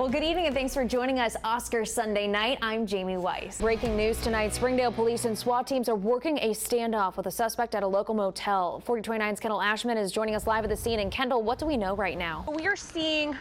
Well, good evening and thanks for joining us Oscar Sunday night. I'm Jamie Weiss. Breaking news tonight, Springdale police and SWAT teams are working a standoff with a suspect at a local motel. 4029's Kendall Ashman is joining us live at the scene. And Kendall, what do we know right now? We are seeing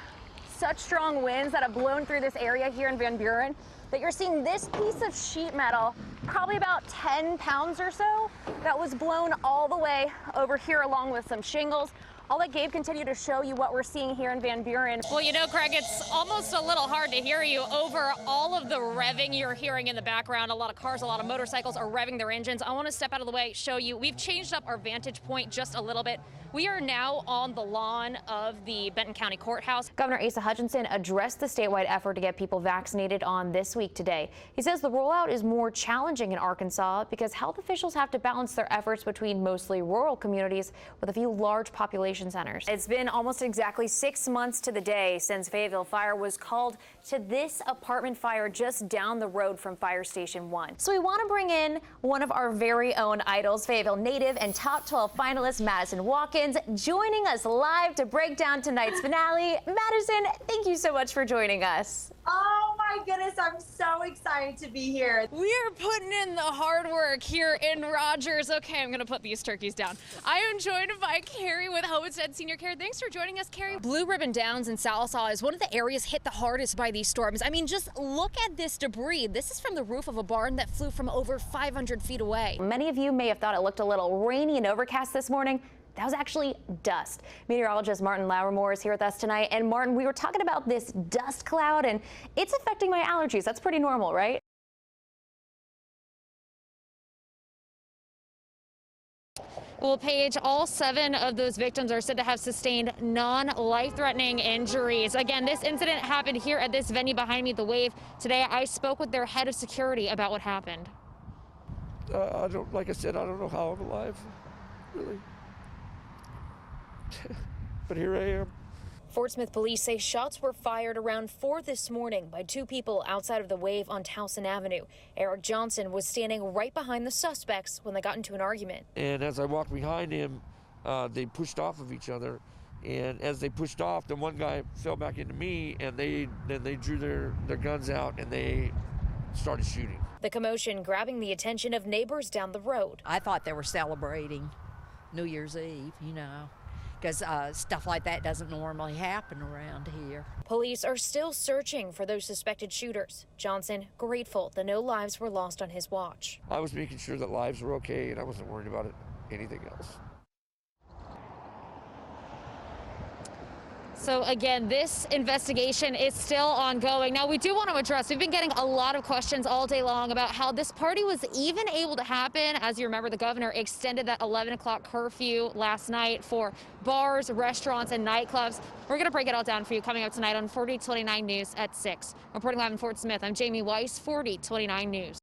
such strong winds that have blown through this area here in Van Buren that you're seeing this piece of sheet metal, probably about 10 pounds or so, that was blown all the way over here along with some shingles. I'll let Gabe continue to show you what we're seeing here in Van Buren. Well, you know, Craig, it's almost a little hard to hear you over all of the revving you're hearing in the background. A lot of cars, a lot of motorcycles are revving their engines. I want to step out of the way, show you. We've changed up our vantage point just a little bit. We are now on the lawn of the Benton County Courthouse. Governor Asa Hutchinson addressed the statewide effort to get people vaccinated on this week today. He says the rollout is more challenging in Arkansas because health officials have to balance their efforts between mostly rural communities with a few large population centers. It's been almost exactly 6 months to the day since Fayetteville Fire was called to this apartment fire just down the road from Fire Station 1. So we want to bring in one of our very own idols, Fayetteville native and top 12 finalist Madison Watkins, joining us live to break down tonight's finale. Madison, thank you so much for joining us. Oh my goodness, I'm so excited to be here. We are putting in the hard work here in Rogers. Okay, I'm going to put these turkeys down. I am joined by Carrie with Homestead Senior Care. Thanks for joining us, Carrie. Blue Ribbon Downs in Sallisaw is one of the areas hit the hardest by these storms. I mean, just look at this debris. This is from the roof of a barn that flew from over 500 feet away. Many of you may have thought it looked a little rainy and overcast this morning. That was actually dust. Meteorologist Martin Lauermore is here with us tonight. And Martin, we were talking about this dust cloud and it's affecting my allergies. That's pretty normal, right? Well, Paige, all 7 of those victims are said to have sustained non-life-threatening injuries. Again, this incident happened here at this venue behind me, The Wave. Today, I spoke with their head of security about what happened. Like I said, I don't know how I'm alive, really. But here I am. Fort Smith police say shots were fired around 4 this morning by 2 people outside of The Wave on Towson Avenue. Eric Johnson was standing right behind the suspects when they got into an argument. And as I walked behind him, they pushed off of each other. And as they pushed off, the one guy fell back into me, and they drew their guns out and they started shooting. The commotion grabbing the attention of neighbors down the road. I thought they were celebrating New Year's Eve, you know, because stuff like that doesn't normally happen around here. Police are still searching for those suspected shooters. Johnson grateful that no lives were lost on his watch. I was making sure that lives were okay, and I wasn't worried about anything else. So again, this investigation is still ongoing. Now, we do want to address, we've been getting a lot of questions all day long about how this party was even able to happen. As you remember, the governor extended that 11 o'clock curfew last night for bars, restaurants, and nightclubs. We're going to break it all down for you coming up tonight on 4029 News at 6. Reporting live in Fort Smith, I'm Jamie Weiss, 4029 News.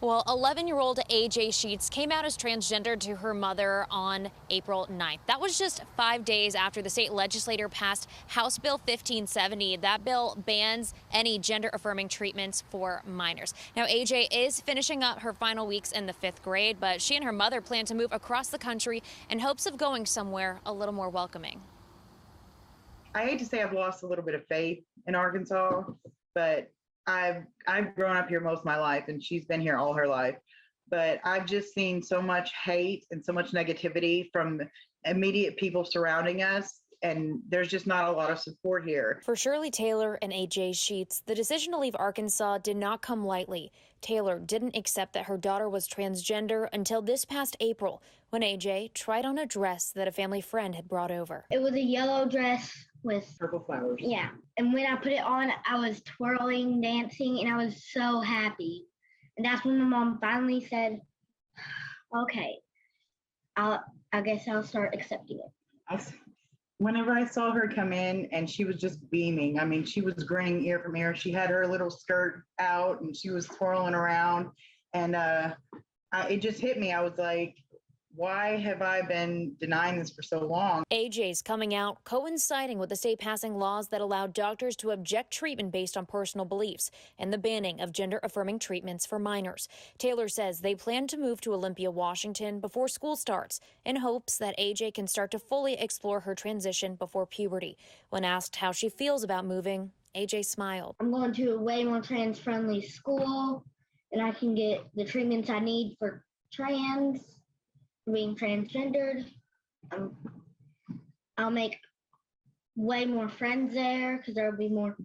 Well, 11-year-old AJ Sheets came out as transgender to her mother on April 9th. That was just 5 days after the state legislature passed House Bill 1570. That bill bans any gender-affirming treatments for minors. Now, AJ is finishing up her final weeks in the 5th grade, but she and her mother plan to move across the country in hopes of going somewhere a little more welcoming. I hate to say I've lost a little bit of faith in Arkansas, but I've grown up here most of my life, and she's been here all her life. But I've just seen so much hate and so much negativity from immediate people surrounding us, and there's just not a lot of support here. For Shirley Taylor and AJ Sheets, the decision to leave Arkansas did not come lightly. Taylor didn't accept that her daughter was transgender until this past April, when AJ tried on a dress that a family friend had brought over. It was a yellow dress with Purple flowers. Yeah. And when I put it on, I was twirling, dancing, and I was so happy. And that's when my mom finally said, okay, I guess I'll start accepting it. Whenever I saw her come in, and she was just beaming. I mean, she was grinning ear from ear. She had her little skirt out and she was twirling around, and it just hit me. I was like, why have I been denying this for so long? AJ's coming out coinciding with the state passing laws that allow doctors to object treatment based on personal beliefs and the banning of gender-affirming treatments for minors. Taylor says they plan to move to Olympia, Washington before school starts in hopes that AJ can start to fully explore her transition before puberty. When asked how she feels about moving, AJ smiled. I'm going to a way more trans-friendly school, and I can get the treatments I need for being transgendered. I'll make way more friends there because there will be more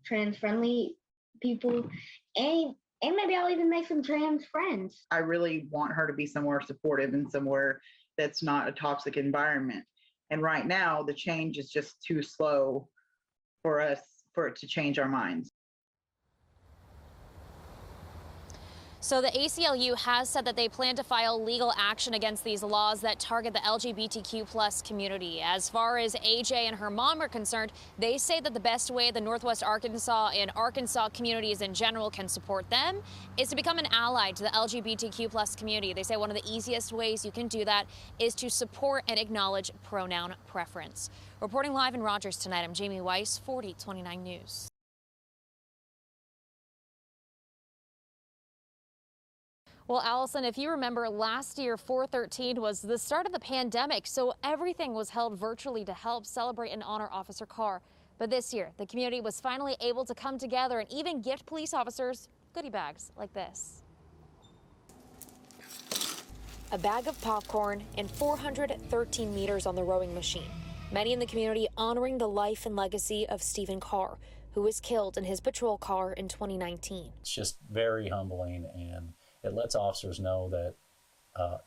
trans-friendly people, and maybe I'll even make some trans friends. I really want her to be somewhere supportive and somewhere that's not a toxic environment. And right now, the change is just too slow for it to change our minds. So the ACLU has said that they plan to file legal action against these laws that target the LGBTQ+ community. As far as AJ and her mom are concerned, they say that the best way the Northwest Arkansas and Arkansas communities in general can support them is to become an ally to the LGBTQ+ community. They say one of the easiest ways you can do that is to support and acknowledge pronoun preference. Reporting live in Rogers tonight, I'm Jamie Weiss, 4029 News. Well, Allison, if you remember, last year, 4/13 was the start of the pandemic, so everything was held virtually to help celebrate and honor Officer Carr. But this year, the community was finally able to come together and even gift police officers goodie bags like this. A bag of popcorn and 413 meters on the rowing machine. Many in the community honoring the life and legacy of Stephen Carr, who was killed in his patrol car in 2019. It's just very humbling, and it lets officers know that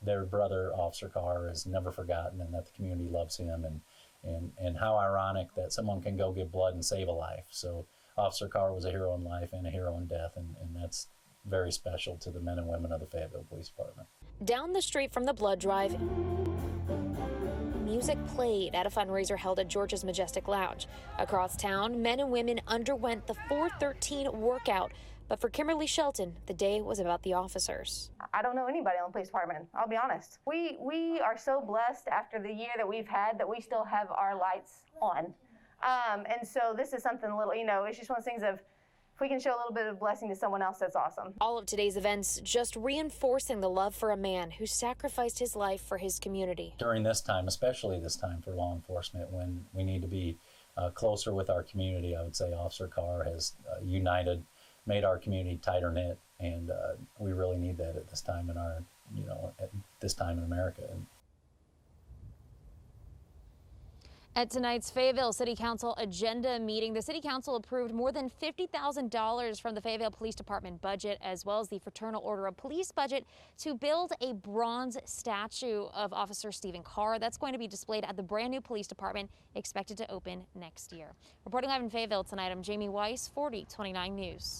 their brother, Officer Carr, is never forgotten and that the community loves him, and how ironic that someone can go give blood and save a life. So Officer Carr was a hero in life and a hero in death, and that's very special to the men and women of the Fayetteville Police Department. Down the street from the blood drive, music played at a fundraiser held at Georgia's Majestic Lounge. Across town, men and women underwent the 413 workout. But for Kimberly Shelton, the day was about the officers. I don't know anybody on the police department, I'll be honest. We are so blessed after the year that we've had that we still have our lights on. And so this is something a little, it's just one of those things of, if we can show a little bit of blessing to someone else, that's awesome. All of today's events just reinforcing the love for a man who sacrificed his life for his community. During this time, especially this time for law enforcement, when we need to be closer with our community, I would say Officer Carr has made our community tighter knit, and we really need that at this time in at this time in America. At tonight's Fayetteville City Council agenda meeting, the City Council approved more than $50,000 from the Fayetteville Police Department budget, as well as the Fraternal Order of Police budget, to build a bronze statue of Officer Stephen Carr. That's going to be displayed at the brand new police department, expected to open next year. Reporting live in Fayetteville tonight, I'm Jamie Weiss, 4029 News.